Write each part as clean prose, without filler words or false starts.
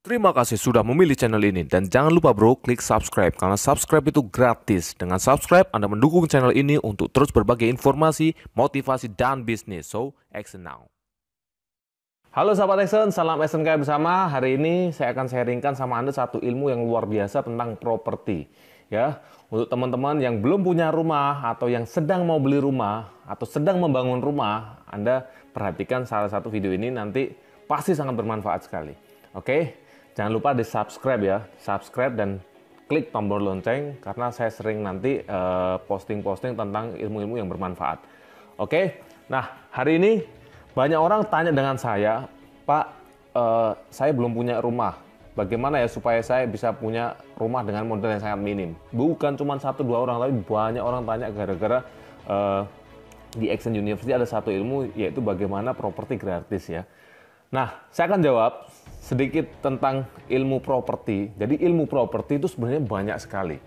Terima kasih sudah memilih channel ini dan jangan lupa bro klik subscribe karena subscribe itu gratis. Dengan subscribe Anda mendukung channel ini untuk terus berbagi informasi, motivasi, dan bisnis. So, action now. Halo sahabat Action, salam Action kayak bersama. Hari ini saya akan sharingkan sama Anda satu ilmu yang luar biasa tentang properti. Ya, untuk teman-teman yang belum punya rumah atau yang sedang mau beli rumah atau sedang membangun rumah, Anda perhatikan salah satu video ini nanti pasti sangat bermanfaat sekali. Oke? Jangan lupa di subscribe ya, subscribe dan klik tombol lonceng karena saya sering nanti posting-posting tentang ilmu-ilmu yang bermanfaat. Oke, nah hari ini banyak orang tanya dengan saya, Pak, saya belum punya rumah. Bagaimana ya supaya saya bisa punya rumah dengan modal yang sangat minim? Bukan cuma 1-2 orang, tapi banyak orang tanya gara-gara di Action University ada satu ilmu yaitu bagaimana properti gratis ya. Nah, saya akan jawab sedikit tentang ilmu properti. Jadi ilmu properti itu sebenarnya banyak sekali.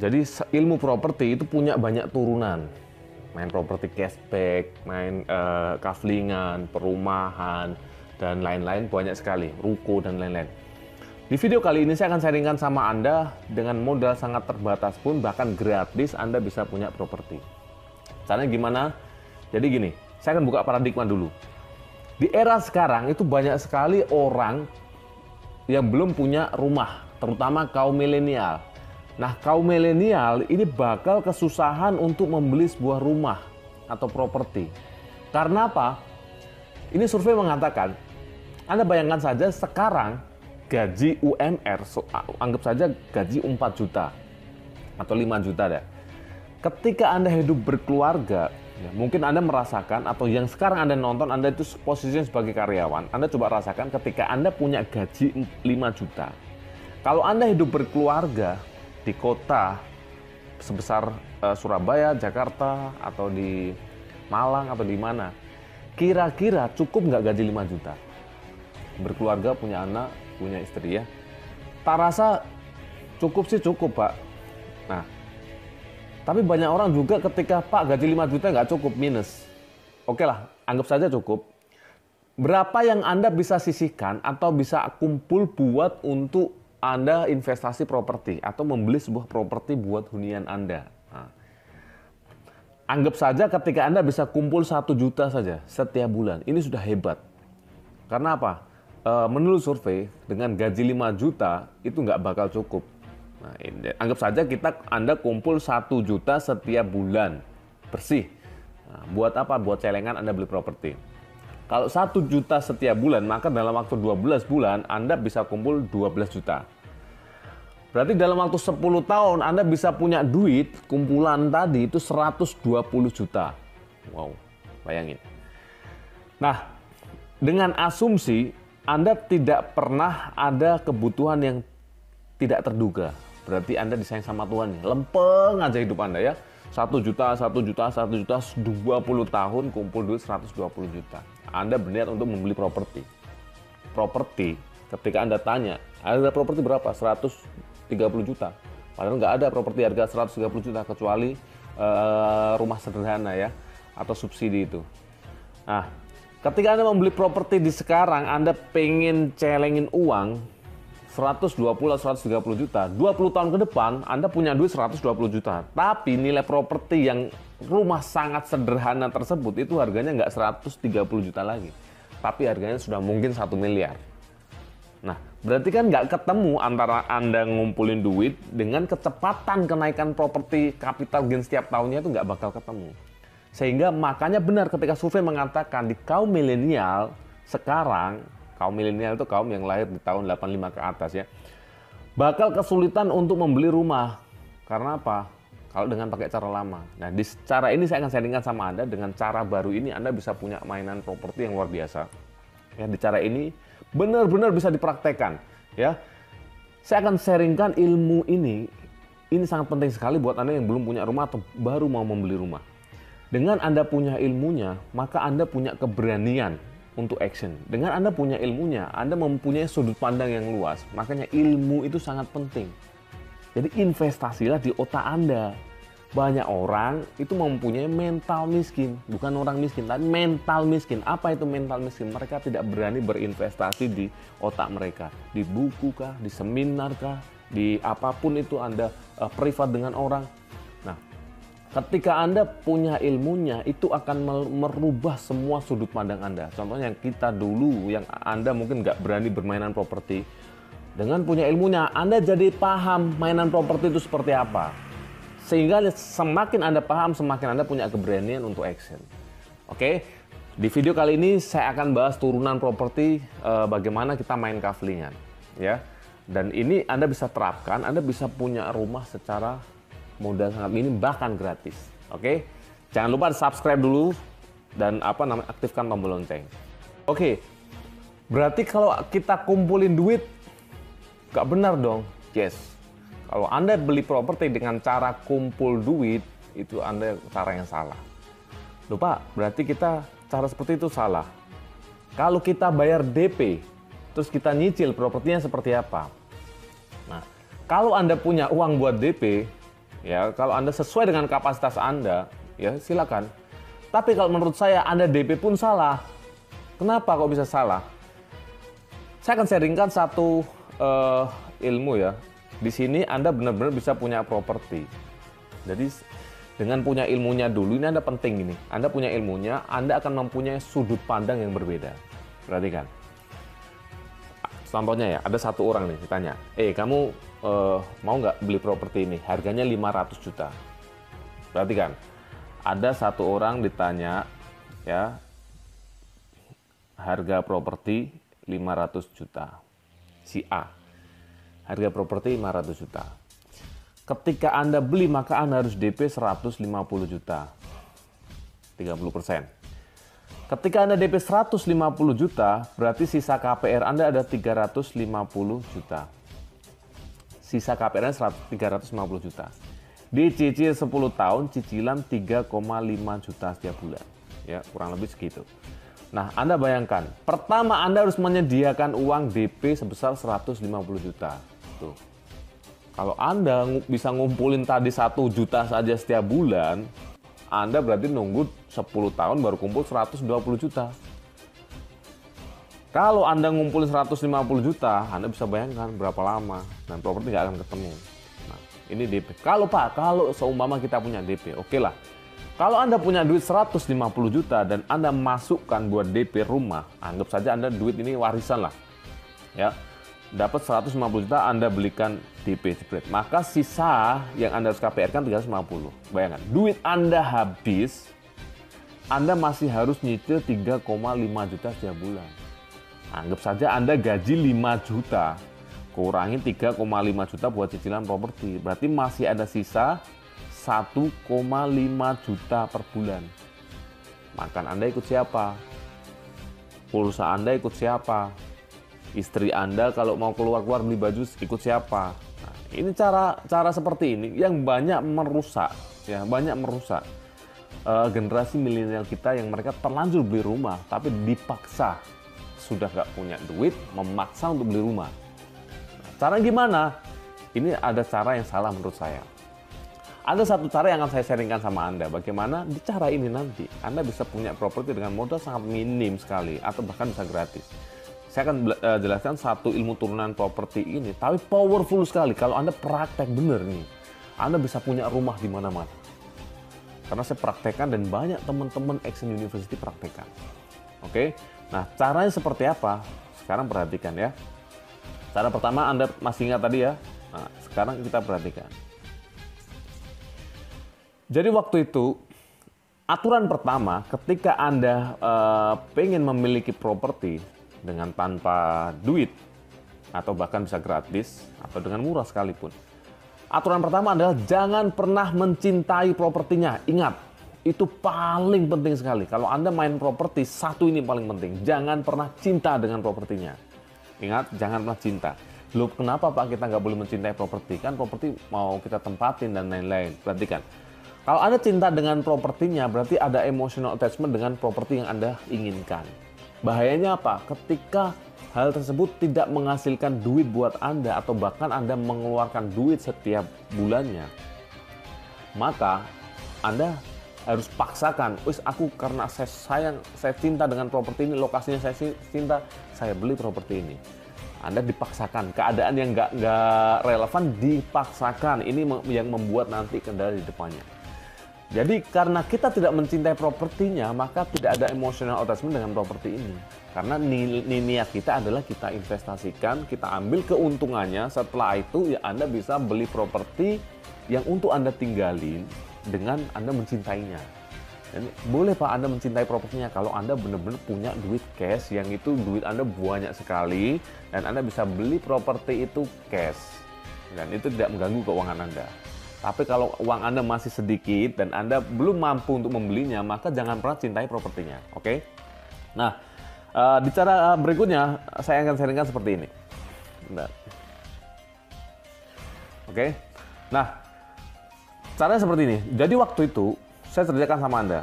Jadi ilmu properti itu punya banyak turunan. Main properti cashback, main kaflingan, perumahan, dan lain-lain banyak sekali. Ruko dan lain-lain. Di video kali ini saya akan sharingkan sama Anda dengan modal sangat terbatas pun bahkan gratis Anda bisa punya properti. Caranya gimana? Jadi gini, saya akan buka paradigma dulu. Di era sekarang itu banyak sekali orang yang belum punya rumah, terutama kaum milenial. Nah, kaum milenial ini bakal kesusahan untuk membeli sebuah rumah atau properti. Karena apa? Ini survei mengatakan, Anda bayangkan saja sekarang gaji UMR, anggap saja gaji 4 juta atau 5 juta deh. Ketika Anda hidup berkeluarga, ya, mungkin Anda merasakan atau yang sekarang Anda nonton, Anda itu posisinya sebagai karyawan. Anda coba rasakan ketika Anda punya gaji 5 juta. Kalau Anda hidup berkeluarga di kota sebesar Surabaya, Jakarta, atau di Malang, atau di mana, kira-kira cukup nggak gaji 5 juta? Berkeluarga, punya anak, punya istri ya. Tak rasa cukup sih cukup, Pak. Nah, tapi banyak orang juga ketika Pak gaji 5 juta nggak cukup, minus. Oke lah, anggap saja cukup. Berapa yang Anda bisa sisihkan atau bisa kumpul buat untuk Anda investasi properti atau membeli sebuah properti buat hunian Anda? Nah, anggap saja ketika Anda bisa kumpul 1 juta saja setiap bulan, ini sudah hebat. Karena apa? Menurut survei, dengan gaji 5 juta itu nggak bakal cukup. Nah, anggap saja Anda kumpul 1 juta setiap bulan bersih. Nah, buat apa? Buat celengan Anda beli properti. Kalau 1 juta setiap bulan, maka dalam waktu 12 bulan Anda bisa kumpul 12 juta. Berarti dalam waktu 10 tahun Anda bisa punya duit kumpulan tadi itu 120 juta. Wow, bayangin. Nah, dengan asumsi Anda tidak pernah ada kebutuhan yang tidak terduga. Berarti Anda disayang sama Tuhan nih. Lempeng aja hidup Anda ya. 1 juta, 1 juta, 1 juta, 20 tahun kumpul duit 120 juta. Anda berniat untuk membeli properti. Properti, ketika Anda tanya, ada properti berapa? 130 juta. Padahal nggak ada properti harga 130 juta kecuali rumah sederhana ya. Atau subsidi itu. Nah, ketika Anda membeli properti di sekarang, Anda pengen celengin uang 120 atau 130 juta, 20 tahun ke depan Anda punya duit 120 juta. Tapi nilai properti yang rumah sangat sederhana tersebut itu harganya nggak 130 juta lagi. Tapi harganya sudah mungkin 1 miliar. Nah, berarti kan nggak ketemu antara Anda ngumpulin duit dengan kecepatan kenaikan properti capital gain setiap tahunnya itu nggak bakal ketemu. Sehingga makanya benar ketika survei mengatakan di kaum milenial sekarang, kaum milenial itu kaum yang lahir di tahun 85 ke atas ya, bakal kesulitan untuk membeli rumah. Karena apa? Kalau dengan pakai cara lama. Nah, di cara ini saya akan sharingkan sama Anda, dengan cara baru ini Anda bisa punya mainan properti yang luar biasa. Ya, di cara ini benar-benar bisa dipraktekkan. Ya, saya akan sharingkan ilmu ini. Ini sangat penting sekali buat Anda yang belum punya rumah atau baru mau membeli rumah. Dengan Anda punya ilmunya, maka Anda punya keberanian untuk action. Dengan Anda punya ilmunya, Anda mempunyai sudut pandang yang luas. Makanya ilmu itu sangat penting. Jadi investasilah di otak Anda. banyak orang itu mempunyai mental miskin, bukan orang miskin, tapi mental miskin. Apa itu mental miskin? Mereka tidak berani berinvestasi di otak mereka, di buku kah, di seminar kah, di apapun itu Anda privat dengan orang. Nah, ketika Anda punya ilmunya, itu akan merubah semua sudut pandang Anda. Contohnya kita dulu, yang Anda mungkin nggak berani bermainan properti, dengan punya ilmunya, Anda jadi paham mainan properti itu seperti apa. Sehingga semakin Anda paham, semakin Anda punya keberanian untuk action. Oke, di video kali ini saya akan bahas turunan properti, bagaimana kita main kaflingan, ya. Dan ini Anda bisa terapkan, Anda bisa punya rumah secara modal sangat minim, bahkan gratis. Oke, jangan lupa subscribe dulu dan aktifkan tombol lonceng. Oke, berarti kalau kita kumpulin duit, nggak benar dong? Yes. Kalau Anda beli properti dengan cara kumpul duit, itu Anda cara yang salah. Lupa, berarti kita cara seperti itu salah. Kalau kita bayar DP, terus kita nyicil propertinya seperti apa? Nah, kalau Anda punya uang buat DP, ya kalau Anda sesuai dengan kapasitas Anda, ya silakan. Tapi kalau menurut saya Anda DP pun salah. Kenapa kok bisa salah? Saya akan sharingkan satu ilmu ya. Di sini Anda benar-benar bisa punya properti. Jadi dengan punya ilmunya dulu, ini Anda penting ini. Anda punya ilmunya, Anda akan mempunyai sudut pandang yang berbeda. Perhatikan. Contohnya ya, ada satu orang nih ditanya, kamu mau nggak beli properti ini? Harganya 500 juta. Perhatikan, ada satu orang ditanya, ya, harga properti 500 juta. Si A. Harga properti 500 juta. Ketika Anda beli, maka Anda harus DP 150 juta. 30%. Ketika Anda DP 150 juta, berarti sisa KPR Anda ada 350 juta. Sisa KPR-nya 350 juta. Dicicil 10 tahun, cicilan 3,5 juta setiap bulan. Ya, kurang lebih segitu. Nah, Anda bayangkan, pertama Anda harus menyediakan uang DP sebesar 150 juta. Tuh. Kalau Anda bisa ngumpulin tadi 1 juta saja setiap bulan, Anda berarti nunggu 10 tahun baru kumpul 120 juta. Kalau Anda ngumpulin 150 juta, Anda bisa bayangkan berapa lama, dan properti nggak akan ketemu. Nah, ini DP. Kalau seumpama kita punya DP, oke lah. Kalau Anda punya duit 150 juta dan Anda masukkan buat DP rumah, anggap saja Anda duit ini warisan lah. Ya. Dapat 150 juta Anda belikan DP jebret. Maka sisa yang Anda harus KPR kan 350. Bayangkan, duit Anda habis, Anda masih harus nyicil 3,5 juta setiap bulan. Anggap saja Anda gaji 5 juta, kurangin 3,5 juta buat cicilan properti. Berarti masih ada sisa 1,5 juta per bulan. Makan Anda ikut siapa? Pulsa Anda ikut siapa? Istri Anda kalau mau keluar-keluar beli baju ikut siapa? Nah, ini cara seperti ini yang banyak merusak, ya, generasi milenial kita yang mereka terlanjur beli rumah, tapi dipaksa sudah nggak punya duit, memaksa untuk beli rumah. Nah, cara gimana? Ini ada cara yang salah menurut saya. Ada satu cara yang akan saya sharingkan sama Anda. Bagaimana di cara ini nanti Anda bisa punya properti dengan modal sangat minim sekali atau bahkan bisa gratis. Saya akan jelaskan satu ilmu turunan properti ini, tapi powerful sekali. Kalau Anda praktek bener nih, Anda bisa punya rumah di mana-mana. Karena saya praktekkan dan banyak teman-teman Action University praktekkan. Oke, nah caranya seperti apa? Sekarang perhatikan ya. Cara pertama Anda masih ingat tadi ya? Nah, sekarang kita perhatikan. Jadi waktu itu, aturan pertama ketika Anda pengen memiliki properti dengan tanpa duit, atau bahkan bisa gratis, atau dengan murah sekalipun. Aturan pertama adalah jangan pernah mencintai propertinya. Ingat, itu paling penting sekali. Kalau Anda main properti, satu ini paling penting. Jangan pernah cinta dengan propertinya. Ingat, jangan pernah cinta. Loh, kenapa Pak kita nggak boleh mencintai properti? Kan properti mau kita tempatin dan lain-lain. Perhatikan. Kalau Anda cinta dengan propertinya, berarti ada emotional attachment dengan properti yang Anda inginkan. Bahayanya apa? Ketika hal tersebut tidak menghasilkan duit buat Anda atau bahkan Anda mengeluarkan duit setiap bulannya, maka Anda harus paksakan, aku karena saya sayang, saya cinta dengan properti ini, lokasinya saya cinta, saya beli properti ini. Anda dipaksakan, keadaan yang nggak relevan dipaksakan, ini yang membuat nanti kendala di depannya. Jadi karena kita tidak mencintai propertinya, maka tidak ada emotional attachment dengan properti ini. Karena niat kita adalah kita investasikan, kita ambil keuntungannya, setelah itu ya Anda bisa beli properti yang untuk Anda tinggalin dengan Anda mencintainya. Dan boleh Pak Anda mencintai propertinya kalau Anda benar-benar punya duit cash, yang itu duit Anda banyak sekali dan Anda bisa beli properti itu cash dan itu tidak mengganggu keuangan Anda. Tapi kalau uang Anda masih sedikit dan Anda belum mampu untuk membelinya, maka jangan pernah cintai propertinya. Oke? Nah, di cara berikutnya saya akan sharingkan seperti ini. Bentar. Oke? Nah, caranya seperti ini. Jadi waktu itu saya ceritakan sama Anda,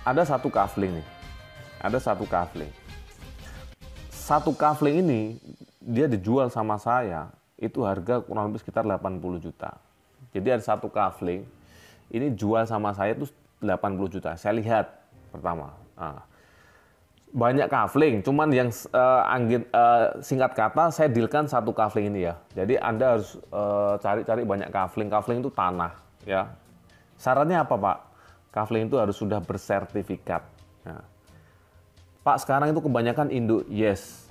ada satu kafling nih, ada satu kafling. Satu kafling ini dia dijual sama saya, itu harga kurang lebih sekitar 80 juta. Jadi ada satu kafling, ini jual sama saya itu 80 juta. Saya lihat pertama, banyak kafling, cuman yang singkat kata saya dealkan satu kafling ini ya. Jadi Anda harus cari-cari banyak kafling. Kafling itu tanah ya. Syaratnya apa Pak? Kafling itu harus sudah bersertifikat. Nah, Pak, sekarang itu kebanyakan induk. Yes,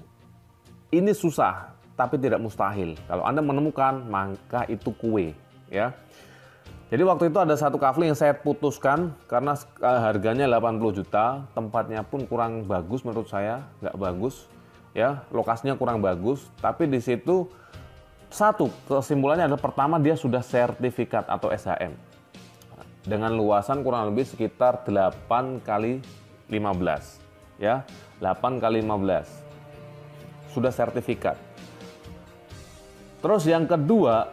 ini susah, tapi tidak mustahil. Kalau Anda menemukan, maka itu kue. Ya. Jadi waktu itu ada satu kafling yang saya putuskan karena harganya 80 juta, tempatnya pun kurang bagus menurut saya, nggak bagus. Ya, lokasinya kurang bagus. Tapi di situ satu kesimpulannya adalah pertama dia sudah sertifikat atau SHM. Dengan luasan kurang lebih sekitar 8 kali 15 ya, 8 kali 15 sudah sertifikat. Terus yang kedua,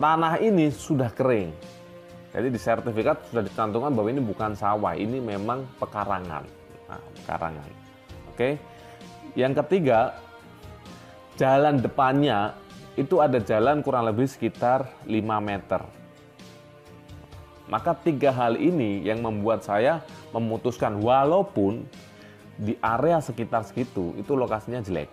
tanah ini sudah kering. Jadi di sertifikat sudah dicantumkan bahwa ini bukan sawah, ini memang pekarangan. Nah, pekarangan. Oke. Yang ketiga, jalan depannya itu ada jalan kurang lebih sekitar 5 meter. Maka tiga hal ini yang membuat saya memutuskan, walaupun di area sekitar segitu itu lokasinya jelek.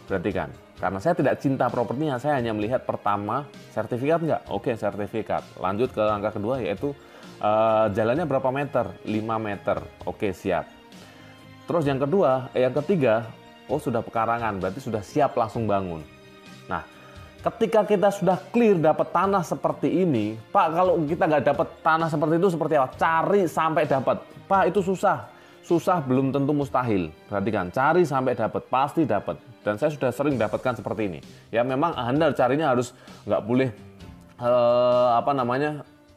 Perhatikan, karena saya tidak cinta propertinya, saya hanya melihat pertama sertifikat nggak? Oke, sertifikat. Lanjut ke langkah kedua yaitu jalannya berapa meter? 5 meter. Oke, siap. Terus yang ketiga, sudah pekarangan, berarti sudah siap langsung bangun. Nah, ketika kita sudah clear dapat tanah seperti ini, Pak, kalau kita nggak dapat tanah seperti itu seperti apa? Cari sampai dapat. Pak, itu susah. Susah belum tentu mustahil. Perhatikan, cari sampai dapat, pasti dapat. Dan saya sudah sering dapatkan seperti ini. Ya memang Anda carinya harus nggak boleh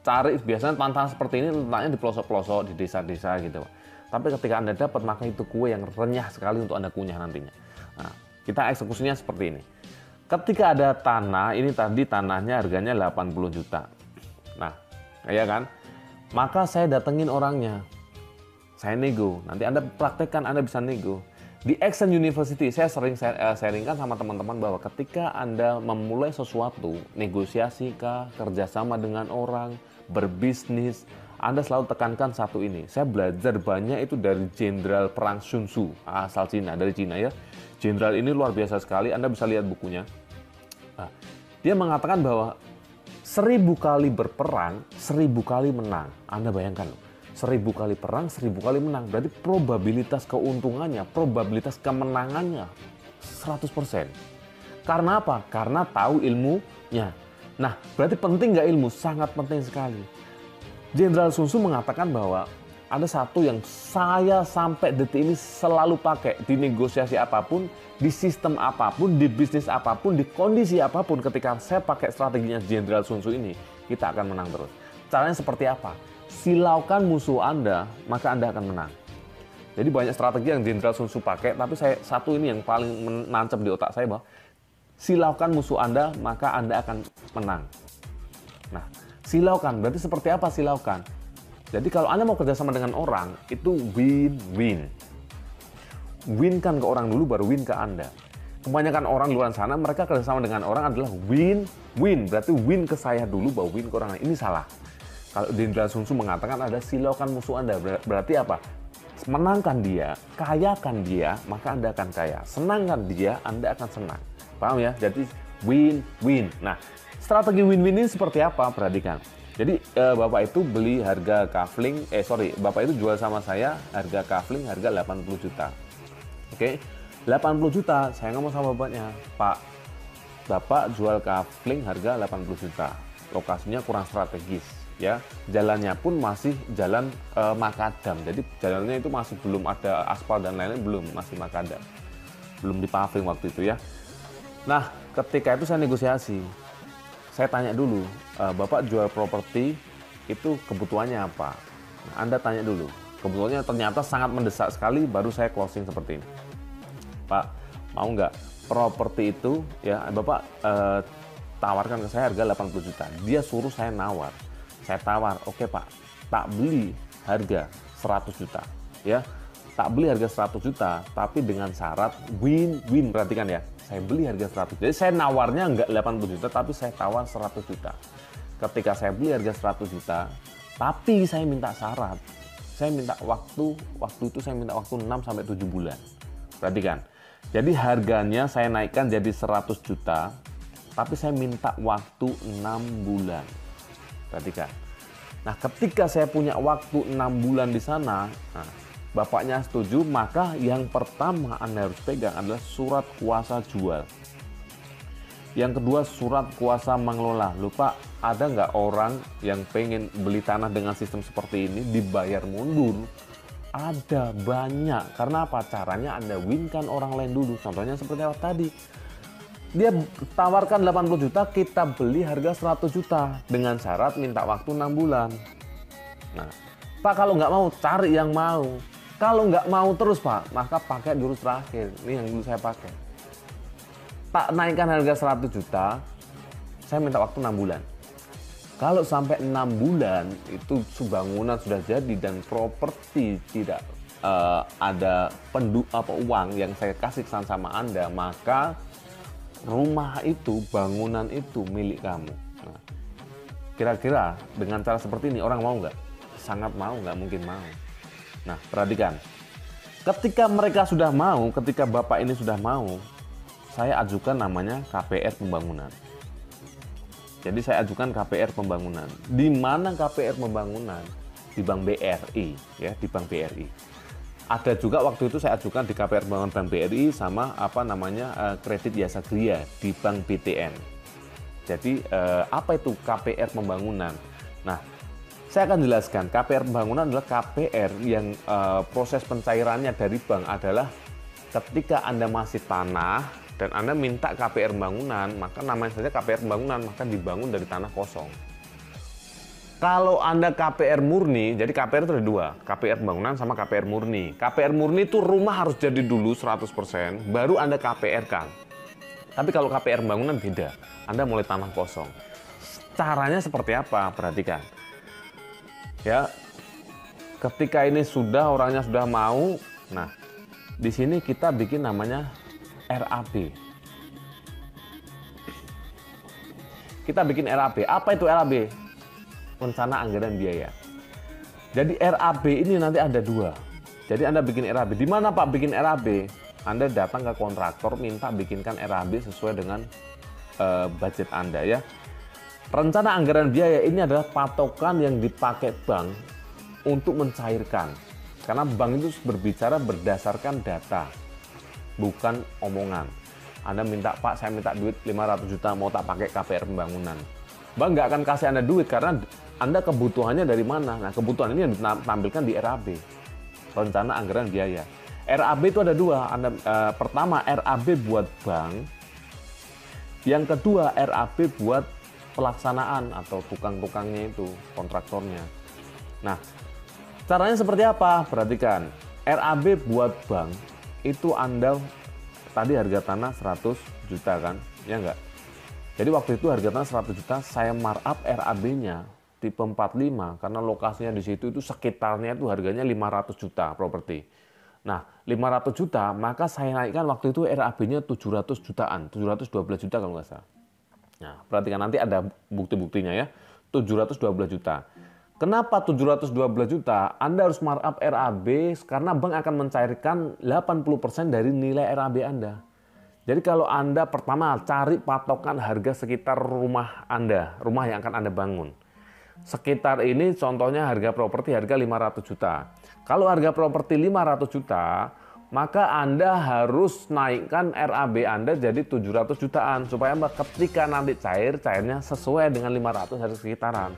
cari biasanya tanah seperti ini letaknya di pelosok-pelosok, di desa-desa gitu. Tapi ketika Anda dapat, maka itu kue yang renyah sekali untuk Anda kunyah nantinya. Nah, kita eksekusinya seperti ini. Ketika ada tanah, ini tadi tanahnya harganya 80 juta. Nah, ya kan? Maka saya datengin orangnya. Saya nego. Nanti Anda praktekkan, Anda bisa nego. Di Accent University, saya sering sharingkan sama teman-teman bahwa ketika Anda memulai sesuatu, negosiasi kah, kerjasama dengan orang, berbisnis, Anda selalu tekankan satu ini. Saya belajar banyak itu dari Jenderal Perang Sun Tzu, asal Cina, dari Cina ya. Jenderal ini luar biasa sekali, Anda bisa lihat bukunya. Nah, dia mengatakan bahwa 1000 kali berperang, 1000 kali menang. Anda bayangkan, 1000 kali perang, 1000 kali menang. Berarti probabilitas keuntungannya, probabilitas kemenangannya 100%. Karena apa? Karena tahu ilmunya. Nah, berarti penting nggak ilmu? Sangat penting sekali. Jenderal Sun Tzu mengatakan bahwa ada satu yang saya sampai detik ini selalu pakai di negosiasi apapun, di sistem apapun, di bisnis apapun, di kondisi apapun. Ketika saya pakai strateginya Jenderal Sun Tzu ini, kita akan menang terus. Caranya seperti apa? Silaukan musuh Anda, maka Anda akan menang. Jadi banyak strategi yang Jenderal Sun Tzu pakai, tapi satu ini yang paling menancap di otak saya bahwa silaukan musuh Anda, maka Anda akan menang. Nah, silaukan, berarti seperti apa silaukan? Jadi kalau Anda mau kerjasama dengan orang, itu win-win. Win kan ke orang dulu, baru win ke Anda. Kebanyakan orang luar sana, mereka kerjasama dengan orang adalah win-win. Berarti win ke saya dulu, baru win ke orang lain. Ini salah. Kalau di Indra Sun Tzu mengatakan ada silaukan musuh Anda, berarti apa? Menangkan dia, kayakan dia, maka Anda akan kaya. Senangkan dia, Anda akan senang. Paham ya? Jadi win-win. Nah, strategi win-win ini seperti apa? Perhatikan. Jadi Bapak itu beli harga kafling, Bapak itu jual sama saya harga kafling harga 80 juta. Oke, 80 juta, saya ngomong sama bapaknya, Pak, Bapak jual kafling harga 80 juta. Lokasinya kurang strategis. Ya, jalannya pun masih jalan makadam, jadi jalannya itu masih belum ada aspal dan lain-lain, belum, masih makadam, belum dipaving waktu itu ya. Nah, ketika itu saya negosiasi, saya tanya dulu, Bapak jual properti itu kebutuhannya apa? Nah, Anda tanya dulu, kebutuhannya ternyata sangat mendesak sekali, baru saya closing seperti ini. Pak, mau nggak properti itu ya Bapak tawarkan ke saya harga 80 juta. Dia suruh saya nawar. Saya tawar, oke Pak, tak beli harga 100 juta. Ya, tak beli harga 100 juta, tapi dengan syarat win-win. Perhatikan ya, saya beli harga 100. Jadi saya nawarnya nggak 80 juta, tapi saya tawar 100 juta. Ketika saya beli harga 100 juta, tapi saya minta syarat. Saya minta waktu itu saya minta waktu 6-7 bulan. Perhatikan. Jadi harganya saya naikkan jadi 100 juta, tapi saya minta waktu 6 bulan. Perhatikan. Nah, ketika saya punya waktu 6 bulan di sana, nah, bapaknya setuju, maka yang pertama Anda harus pegang adalah surat kuasa jual. Yang kedua, surat kuasa mengelola. Lupa, ada nggak orang yang pengen beli tanah dengan sistem seperti ini dibayar mundur? Ada, banyak. Karena apa? Caranya Anda winkan orang lain dulu. Contohnya seperti apa tadi. Dia tawarkan 80 juta, kita beli harga 100 juta dengan syarat minta waktu 6 bulan. Nah, Pak, kalau nggak mau, cari yang mau. Kalau nggak mau terus Pak, maka pakai jurus terakhir. Ini yang dulu saya pakai. Tak naikkan harga 100 juta, saya minta waktu 6 bulan. Kalau sampai 6 bulan itu bangunan sudah jadi dan properti tidak ada uang yang saya kasih sama Anda, maka rumah itu, bangunan itu milik kamu. Nah, kira-kira dengan cara seperti ini orang mau nggak? Sangat mau, nggak mungkin mau. Nah, perhatikan. Ketika mereka sudah mau, ketika Bapak ini sudah mau, saya ajukan namanya KPR pembangunan. Jadi saya ajukan KPR pembangunan. Di mana KPR pembangunan? Di Bank BRI, ya, di Bank BRI. Ada juga waktu itu saya ajukan di KPR Pembangunan Bank BRI sama kredit jasa gria di Bank BTN. Jadi apa itu KPR pembangunan? Nah, saya akan jelaskan. KPR pembangunan adalah KPR yang proses pencairannya dari bank adalah ketika Anda masih tanah dan Anda minta KPR pembangunan, maka namanya saja KPR pembangunan, maka dibangun dari tanah kosong. Kalau Anda KPR murni, jadi KPR itu ada dua, KPR pembangunan sama KPR murni. KPR murni itu rumah harus jadi dulu 100%, baru Anda KPR kan. Tapi kalau KPR pembangunan beda, Anda mulai tanah kosong. Caranya seperti apa? Perhatikan. Ya, ketika ini orangnya sudah mau, nah di sini kita bikin namanya RAB. Kita bikin RAB. Apa itu RAB? Rencana anggaran biaya. Jadi RAB ini nanti ada dua. Jadi Anda bikin RAB. Di mana Pak bikin RAB? Anda datang ke kontraktor minta bikinkan RAB sesuai dengan budget Anda ya. Rencana anggaran biaya ini adalah patokan yang dipakai bank untuk mencairkan. Karena bank itu berbicara berdasarkan data, bukan omongan. Anda minta, Pak, saya minta duit 500 juta mau tak pakai KPR pembangunan. Bank nggak akan kasih Anda duit karena Anda kebutuhannya dari mana. Nah, kebutuhan ini yang ditampilkan di RAB, rencana anggaran biaya. RAB itu ada dua. Pertama RAB buat bank, yang kedua RAB buat pelaksanaan atau tukang-tukangnya itu, kontraktornya. Nah, caranya seperti apa? Perhatikan, RAB buat bank itu Anda tadi harga tanah 100 juta kan, ya enggak? Jadi waktu itu harga tanah 100 juta, saya markup RAB-nya tipe 45 karena lokasinya di situ itu sekitarnya itu harganya 500 juta properti. Nah, 500 juta, maka saya naikkan waktu itu RAB-nya 700 jutaan, 712 juta kalau nggak salah. Nah, perhatikan nanti ada bukti-buktinya ya, 712 juta. Kenapa 712 juta? Anda harus markup RAB karena bank akan mencairkan 80% dari nilai RAB Anda. Jadi kalau Anda pertama cari patokan harga sekitar rumah Anda, rumah yang akan Anda bangun. Sekitar ini contohnya harga properti harga 500 juta. Kalau harga properti 500 juta, maka Anda harus naikkan RAB Anda jadi 700 jutaan supaya ketika nanti cairnya sesuai dengan 500 harga sekitaran.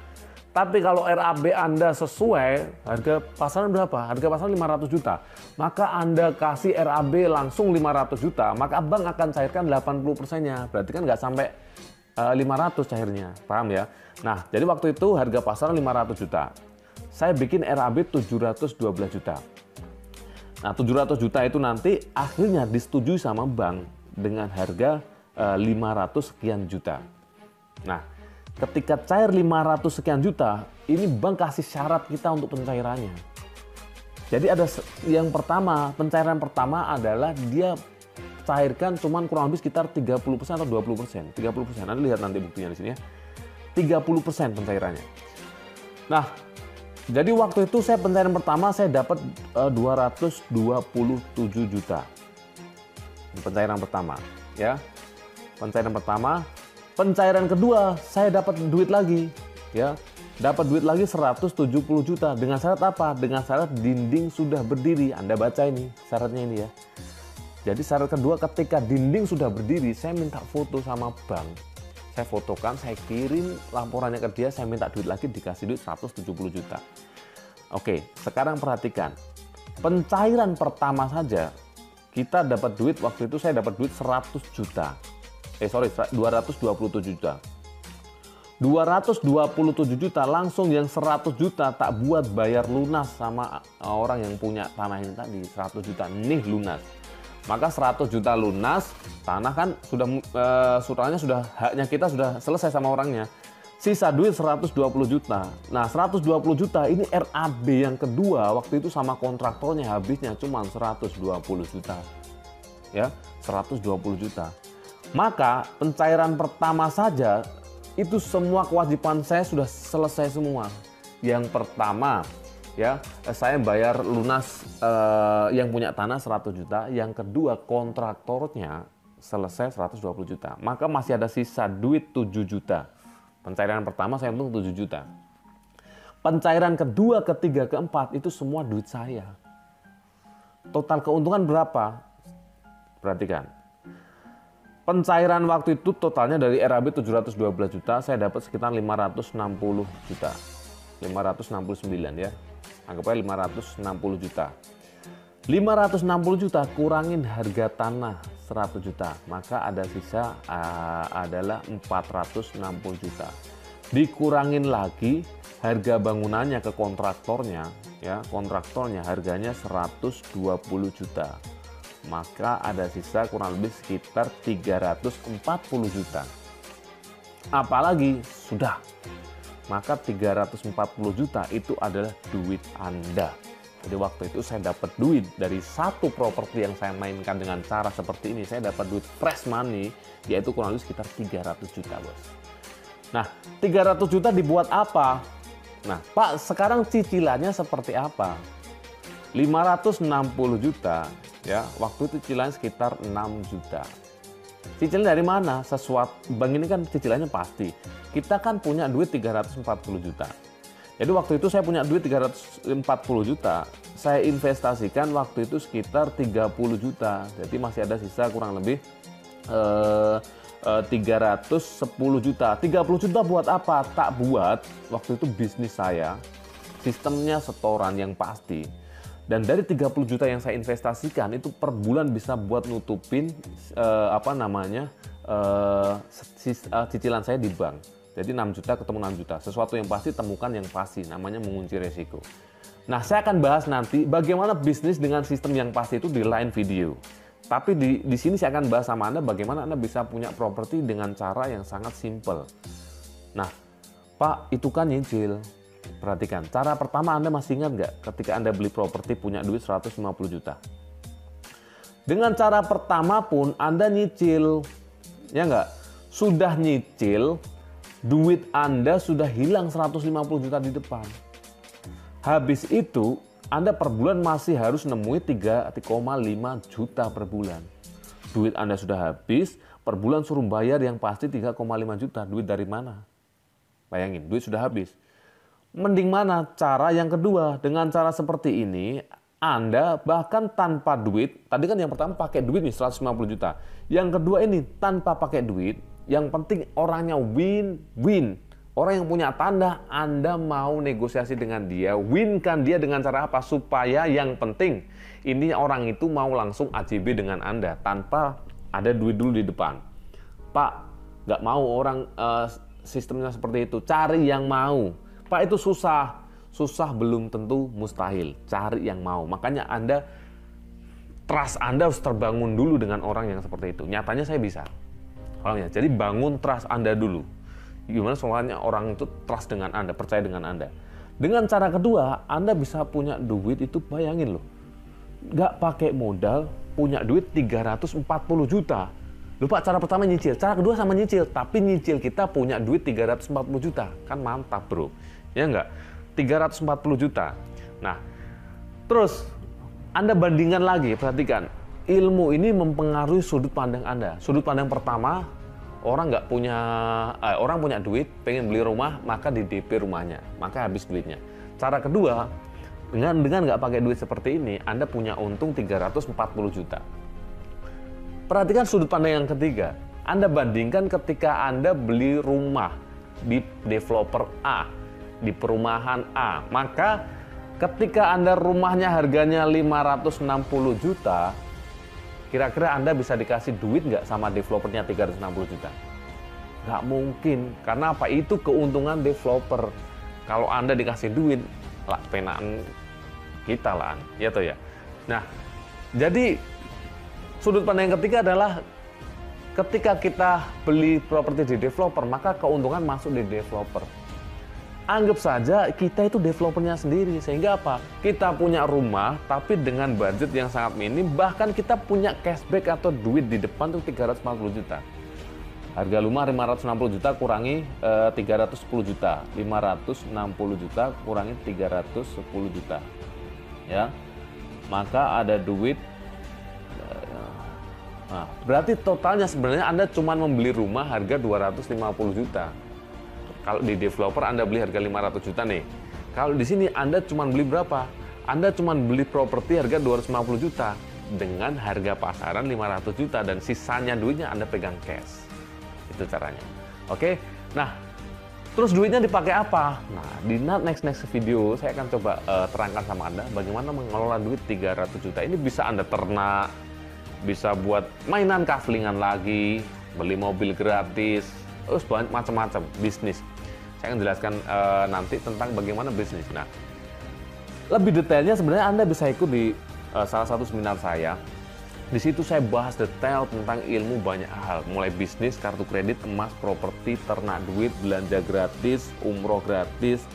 Tapi kalau RAB Anda sesuai, harga pasaran berapa? Harga pasaran 500 juta. Maka Anda kasih RAB langsung 500 juta, maka bank akan cairkan 80%-nya. Berarti kan nggak sampai 500 cairnya. Paham ya? Nah, jadi waktu itu harga pasaran 500 juta. Saya bikin RAB 712 juta. Nah, 700 juta itu nanti akhirnya disetujui sama bank dengan harga 500 sekian juta. Nah, ketika cair 500 sekian juta, ini bank kasih syarat kita untuk pencairannya. Jadi ada yang pertama, pencairan pertama adalah dia cairkan cuman kurang lebih sekitar 30% atau 20%. 30%, Anda lihat nanti buktinya di sini ya. 30% pencairannya. Nah, jadi waktu itu saya pencairan pertama saya dapat 227 juta. Pencairan pertama, ya. Pencairan pertama. Pencairan kedua, saya dapat duit lagi, ya. Dapat duit lagi 170 juta. Dengan syarat apa? Dengan syarat dinding sudah berdiri. Anda baca ini, syaratnya ini ya. Jadi syarat kedua, ketika dinding sudah berdiri, saya minta foto sama bank. Saya fotokan, saya kirim laporannya ke dia, saya minta duit lagi, dikasih duit 170 juta. Oke, sekarang perhatikan. Pencairan pertama saja, kita dapat duit, waktu itu saya dapat duit 100 juta. 227 juta. 227 juta langsung yang 100 juta tak buat bayar lunas sama orang yang punya tanah ini tadi. 100 juta nih lunas. Maka 100 juta lunas, tanah kan sudah suratnya sudah, haknya kita sudah selesai sama orangnya. Sisa duit 120 juta. Nah, 120 juta ini RAB yang kedua waktu itu sama kontraktornya habisnya cuma 120 juta. Ya, 120 juta. Maka pencairan pertama saja itu semua kewajiban saya sudah selesai semua. Yang pertama, ya, saya bayar lunas yang punya tanah 100 juta. Yang kedua, kontraktornya selesai 120 juta. Maka masih ada sisa duit 7 juta. Pencairan pertama saya untung 7 juta. Pencairan kedua, ketiga, keempat itu semua duit saya. Total keuntungan berapa? Perhatikan. Pencairan waktu itu totalnya dari RAB 712 juta, saya dapat sekitar 560 juta. 569 ya. Anggap aja 560 juta. 560 juta kurangin harga tanah 100 juta, maka ada sisa adalah 460 juta. Dikurangin lagi harga bangunannya ke kontraktornya, ya, kontraktornya harganya 120 juta. Maka ada sisa kurang lebih sekitar 340 juta. Apalagi sudah, maka 340 juta itu adalah duit Anda. Jadi waktu itu saya dapat duit dari satu properti yang saya mainkan dengan cara seperti ini. Saya dapat duit fresh money, yaitu kurang lebih sekitar 300 juta, bos. Nah, 300 juta dibuat apa? Nah, Pak, sekarang cicilannya seperti apa? 560 juta, ya, waktu itu cicilannya sekitar 6 juta. Cicilan dari mana? Sesuatu, bank ini kan cicilannya pasti. Kita kan punya duit 340 juta. Jadi waktu itu saya punya duit 340 juta. Saya investasikan waktu itu sekitar 30 juta. Jadi masih ada sisa kurang lebih 310 juta. 30 juta buat apa? Tak buat waktu itu bisnis saya. Sistemnya setoran yang pasti. Dan dari 30 juta yang saya investasikan itu per bulan bisa buat nutupin cicilan saya di bank. Jadi 6 juta ketemu 6 juta. Sesuatu yang pasti temukan yang pasti, namanya mengunci resiko. Nah, saya akan bahas nanti bagaimana bisnis dengan sistem yang pasti itu di lain video. Tapi di sini saya akan bahas sama Anda bagaimana Anda bisa punya properti dengan cara yang sangat simple. Nah, Pak, itu kan nyicil. Perhatikan, cara pertama Anda masih ingat nggak ketika Anda beli properti punya duit 150 juta? Dengan cara pertama pun Anda nyicil, ya nggak? Sudah nyicil, duit Anda sudah hilang 150 juta di depan. Habis itu, Anda per bulan masih harus nemui 3,5 juta per bulan. Duit Anda sudah habis, per bulan suruh bayar yang pasti 3,5 juta. Duit dari mana? Bayangin, duit sudah habis. Mending mana cara yang kedua? Dengan cara seperti ini, Anda bahkan tanpa duit, tadi kan yang pertama pakai duit nih 150 juta. Yang kedua ini tanpa pakai duit, yang penting orangnya win-win. Orang yang punya tanda, Anda mau negosiasi dengan dia, winkan dia dengan cara apa? Supaya yang penting, ini orang itu mau langsung AJB dengan Anda, tanpa ada duit dulu di depan. Pak, nggak mau orang sistemnya seperti itu, cari yang mau. Pak, itu susah. Susah belum tentu mustahil, cari yang mau. Makanya trust Anda harus terbangun dulu dengan orang yang seperti itu. Nyatanya saya bisa. Orangnya. Jadi bangun trust Anda dulu. Gimana soalnya orang itu trust dengan Anda, percaya dengan Anda. Dengan cara kedua, Anda bisa punya duit itu, bayangin loh. Nggak pakai modal, punya duit 340 juta. Lupa cara pertama nyicil, cara kedua sama nyicil. Tapi nyicil kita punya duit 340 juta. Kan mantap bro. Ya nggak? 340 juta. Nah, terus Anda bandingkan lagi, perhatikan. Ilmu ini mempengaruhi sudut pandang Anda. Sudut pandang pertama, orang punya duit, pengen beli rumah, maka di DP rumahnya, maka habis duitnya. Cara kedua, dengan nggak pakai duit seperti ini, Anda punya untung 340 juta. Perhatikan sudut pandang yang ketiga. Anda bandingkan ketika Anda beli rumah di developer A, di perumahan A, maka ketika Anda rumahnya harganya 560 juta, kira-kira Anda bisa dikasih duit nggak sama developernya 360 juta? Nggak mungkin. Karena apa? Itu keuntungan developer. Kalau Anda dikasih duit, lah penaan kita lah. Ya toh ya. Nah, jadi sudut pandang yang ketiga adalah ketika kita beli properti di developer, maka keuntungan masuk di developer. Anggap saja kita itu developernya sendiri, sehingga apa? Kita punya rumah, tapi dengan budget yang sangat minim, bahkan kita punya cashback atau duit di depan tuh 340 juta. Harga rumah 560 juta kurangi 310 juta. 560 juta kurangi 310 juta. Ya. Maka ada duit. Nah, berarti totalnya sebenarnya Anda cuma membeli rumah harga 250 juta. Kalau di developer Anda beli harga 500 juta nih. Kalau di sini Anda cuma beli berapa? Anda cuma beli properti harga 250 juta dengan harga pasaran 500 juta dan sisanya duitnya Anda pegang cash. Itu caranya. Oke. Nah, terus duitnya dipakai apa? Nah, di next video saya akan coba terangkan sama Anda bagaimana mengelola duit 300 juta. Ini bisa Anda ternak, bisa buat mainan kaflingan lagi, beli mobil gratis, terus banyak macam-macam bisnis. Saya akan jelaskan nanti tentang bagaimana bisnis. Nah, lebih detailnya sebenarnya Anda bisa ikut di salah satu seminar saya. Di situ saya bahas detail tentang ilmu banyak hal, mulai bisnis, kartu kredit, emas, properti, ternak duit, belanja gratis, umroh gratis,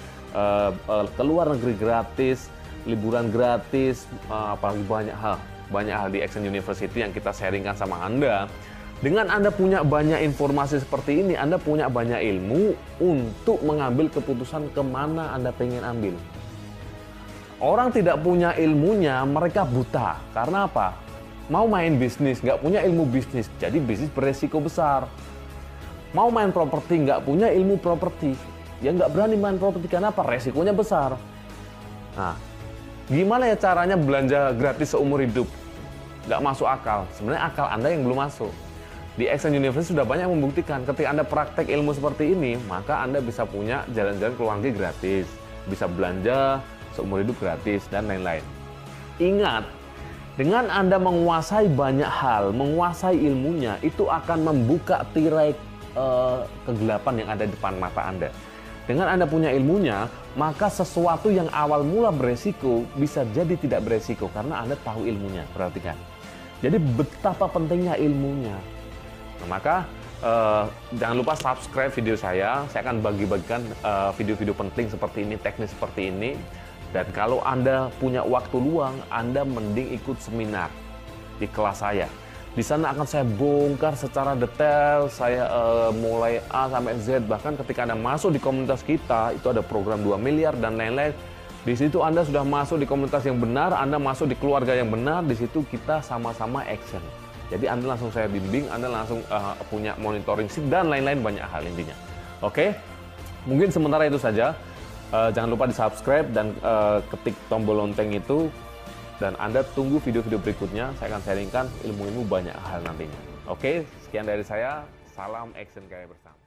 keluar negeri gratis, liburan gratis, apalagi banyak hal di Action University yang kita sharingkan sama Anda. Dengan Anda punya banyak informasi seperti ini, Anda punya banyak ilmu untuk mengambil keputusan kemana Anda pengen ambil. Orang tidak punya ilmunya, mereka buta. Karena apa? Mau main bisnis, nggak punya ilmu bisnis, jadi bisnis beresiko besar. Mau main properti, nggak punya ilmu properti, ya nggak berani main properti. Kenapa? Resikonya besar. Nah, gimana ya caranya belanja gratis seumur hidup? Nggak masuk akal. Sebenarnya akal Anda yang belum masuk. Di Action University sudah banyak membuktikan ketika Anda praktek ilmu seperti ini, maka Anda bisa punya jalan-jalan ke luar negeri gratis, bisa belanja seumur hidup gratis, dan lain-lain. Ingat, dengan Anda menguasai banyak hal, menguasai ilmunya, itu akan membuka tirai kegelapan yang ada di depan mata Anda. Dengan Anda punya ilmunya, maka sesuatu yang awal mula beresiko bisa jadi tidak beresiko karena Anda tahu ilmunya. Perhatikan. Jadi betapa pentingnya ilmunya. Nah, maka jangan lupa subscribe video saya akan bagi-bagikan video-video penting seperti ini, teknis seperti ini. Dan kalau Anda punya waktu luang, Anda mending ikut seminar di kelas saya. Di sana akan saya bongkar secara detail, saya mulai A sampai Z. Bahkan ketika Anda masuk di komunitas kita, itu ada program 2 miliar dan lain-lain. Di situ Anda sudah masuk di komunitas yang benar, Anda masuk di keluarga yang benar, di situ kita sama-sama action. Jadi Anda langsung saya bimbing, Anda langsung punya monitoring shift dan lain-lain banyak hal intinya. Oke, mungkin sementara itu saja. Jangan lupa di subscribe dan ketik tombol lonceng itu. Dan Anda tunggu video-video berikutnya, saya akan sharingkan ilmu-ilmu banyak hal nantinya. Oke, sekian dari saya, salam action kaya bersama.